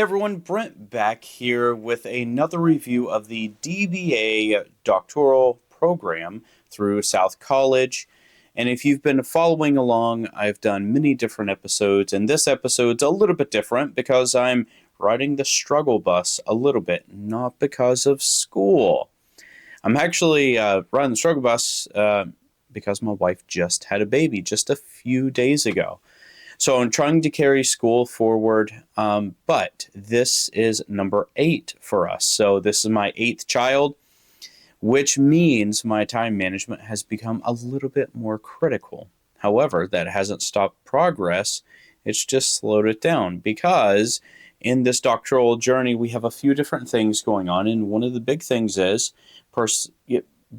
everyone, Brent back here with another review of the DBA doctoral program through South College. And if you've been following along, I've done many different episodes, and this episode's a little bit different because I'm riding the struggle bus a little bit, not because of school. I'm actually riding the struggle bus because my wife just had a baby just a few days ago. So I'm trying to carry school forward, but this is number 8 for us. So this is my 8th child, which means my time management has become a little bit more critical. However, that hasn't stopped progress. It's just slowed it down because in this doctoral journey, we have a few different things going on. And one of the big things is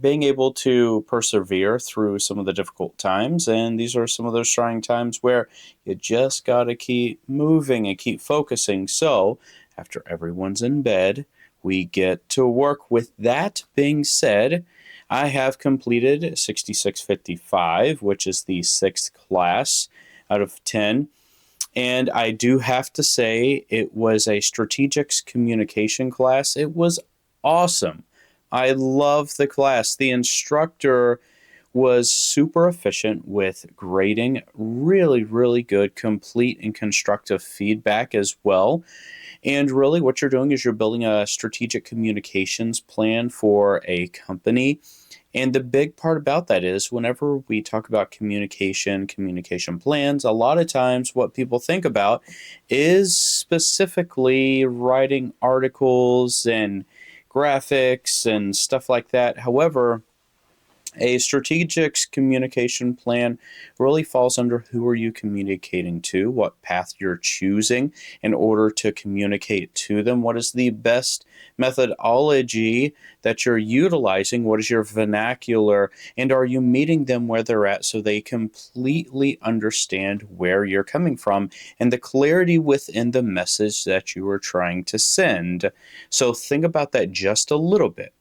being able to persevere through some of the difficult times. And these are some of those trying times where you just got to keep moving and keep focusing. So after everyone's in bed, we get to work. With that being said, I have completed 6655, which is the 6th class out of 10. And I do have to say it was a strategics communication class. It was awesome. I love the class. The instructor was super efficient with grading, really, really good, complete and constructive feedback as well. And really what you're doing is you're building a strategic communications plan for a company. And the big part about that is whenever we talk about communication plans, a lot of times what people think about is specifically writing articles and graphics and stuff like that. However, a strategic communication plan really falls under who are you communicating to, what path you're choosing in order to communicate to them, what is the best methodology that you're utilizing, what is your vernacular, and are you meeting them where they're at so they completely understand where you're coming from and the clarity within the message that you are trying to send. So think about that just a little bit.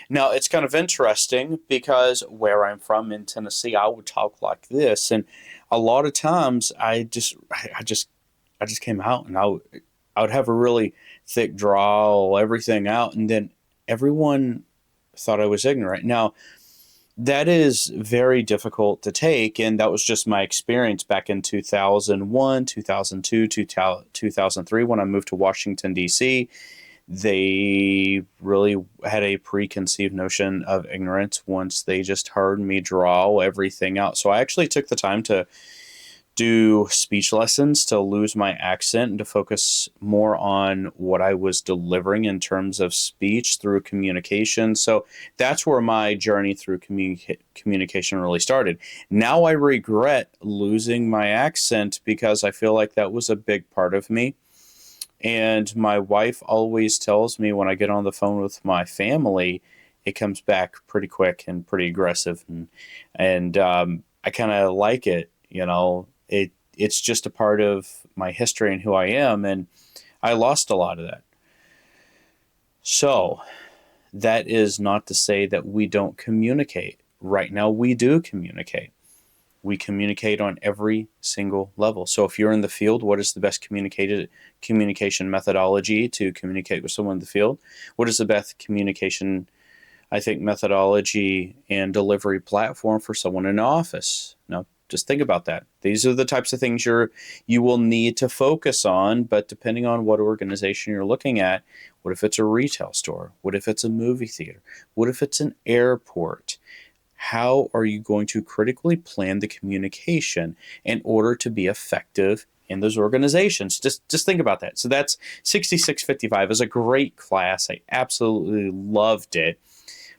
Now, it's kind of interesting because where I'm from in Tennessee, I would talk like this. And a lot of times I just came out and I would have a really thick drawl, everything out. And then everyone thought I was ignorant. Now, that is very difficult to take. And that was just my experience back in 2001, 2002, 2003 when I moved to Washington, D.C. They really had a preconceived notion of ignorance once they just heard me draw everything out. So I actually took the time to do speech lessons to lose my accent and to focus more on what I was delivering in terms of speech through communication. So that's where my journey through communication really started. Now I regret losing my accent because I feel like that was a big part of me. And my wife always tells me when I get on the phone with my family, it comes back pretty quick and pretty aggressive. And I kind of like it, it's just a part of my history and who I am. And I lost a lot of that. So that is not to say that we don't communicate. Right now, we do communicate. We communicate on every single level. So if you're in the field, what is the best communication methodology to communicate with someone in the field? What is the best communication, methodology and delivery platform for someone in an office? Now, just think about that. These are the types of things you will need to focus on, but depending on what organization you're looking at, what if it's a retail store? What if it's a movie theater? What if it's an airport? How are you going to critically plan the communication in order to be effective in those organizations? Just think about that. So that's 6655 is a great class. I absolutely loved it.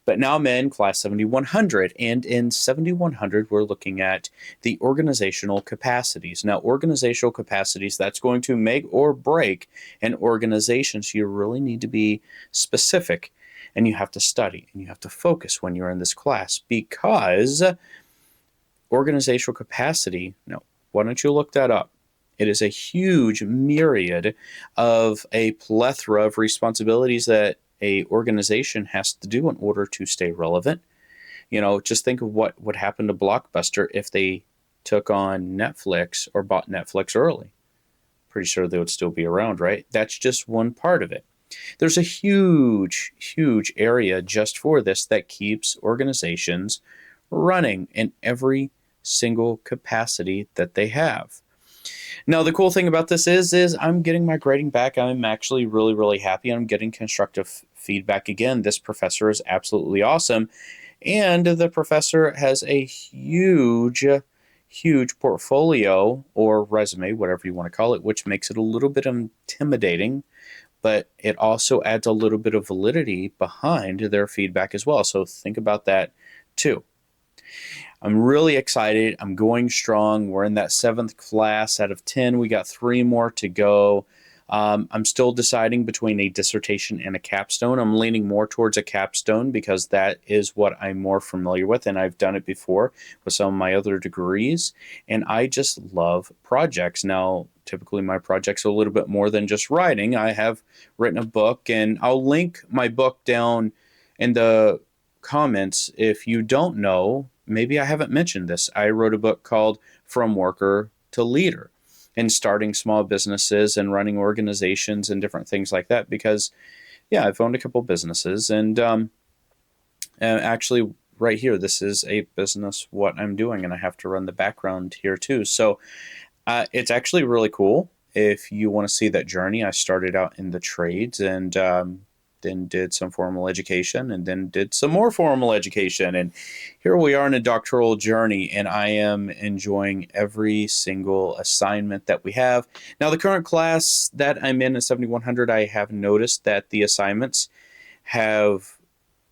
But now I'm in class 7100, and in 7100 we're looking at the organizational capacities. Now, organizational capacities, that's going to make or break an organization. So you really need to be specific. And you have to study and you have to focus when you're in this class because organizational capacity, why don't you look that up? It is a huge myriad of a plethora of responsibilities that a organization has to do in order to stay relevant. Just think of what would happen to Blockbuster if they took on Netflix or bought Netflix early. pretty sure they would still be around, right? That's just one part of it. There's a huge, huge area just for this that keeps organizations running in every single capacity that they have. Now, the cool thing about this is I'm getting my grading back. I'm actually really, really happy. I'm getting constructive feedback again. This professor is absolutely awesome. And the professor has a huge, huge portfolio or resume, whatever you want to call it, which makes it a little bit intimidating, but it also adds a little bit of validity behind their feedback as well. So think about that too. I'm really excited. I'm going strong. We're in that 7th class out of 10. We got 3 more to go. I'm still deciding between a dissertation and a capstone. I'm leaning more towards a capstone because that is what I'm more familiar with, and I've done it before with some of my other degrees, and I just love projects. Now, typically my projects are a little bit more than just writing. I have written a book, and I'll link my book down in the comments. If you don't know, maybe I haven't mentioned this. I wrote a book called From Worker to Leader, and starting small businesses and running organizations and different things like that. Because, yeah, I've owned a couple businesses, and actually right here, this is a business, what I'm doing, and I have to run the background here too. So it's actually really cool. If you want to see that journey, I started out in the trades and then did some formal education and then did some more formal education. And here we are in a doctoral journey, and I am enjoying every single assignment that we have. Now, the current class that I'm in 7100, I have noticed that the assignments have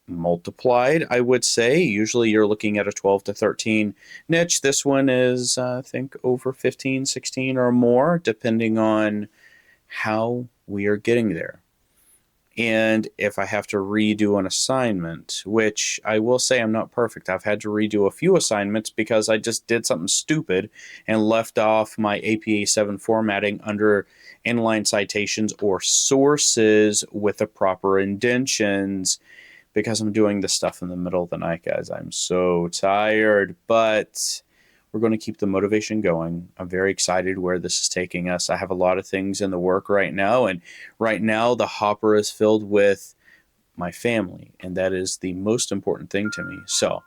multiplied, I would say. Usually you're looking at a 12 to 13 niche. This one is, I think, over 15, 16 or more, depending on how we are getting there. And if I have to redo an assignment, which I will say I'm not perfect. I've had to redo a few assignments because I just did something stupid and left off my APA 7 formatting under inline citations or sources with the proper indentions, because I'm doing this stuff in the middle of the night, guys. I'm so tired, but we're going to keep the motivation going. I'm very excited where this is taking us. I have a lot of things in the work right now, and right now the hopper is filled with my family, and that is the most important thing to me. So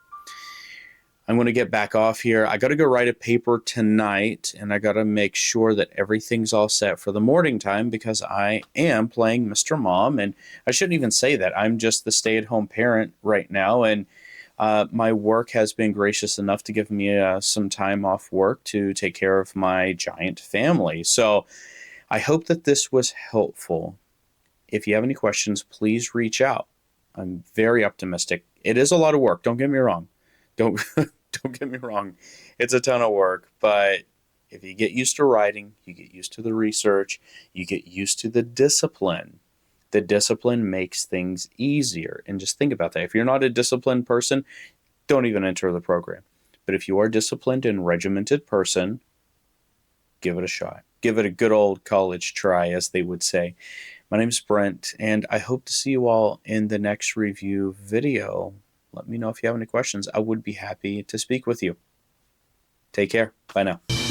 I'm going to get back off here. I got to go write a paper tonight, and I got to make sure that everything's all set for the morning time because I am playing Mr. Mom, and I shouldn't even say that. I'm just the stay-at-home parent right now, and my work has been gracious enough to give me some time off work to take care of my giant family. So I hope that this was helpful. If you have any questions, please reach out. I'm very optimistic. It is a lot of work. Don't get me wrong. Don't get me wrong. It's a ton of work, but if you get used to writing, you get used to the research, you get used to the discipline. The discipline makes things easier. And just think about that. If you're not a disciplined person, don't even enter the program. But if you are a disciplined and regimented person, give it a shot. Give it a good old college try, as they would say. My name is Brent, and I hope to see you all in the next review video. Let me know if you have any questions. I would be happy to speak with you. Take care. Bye now.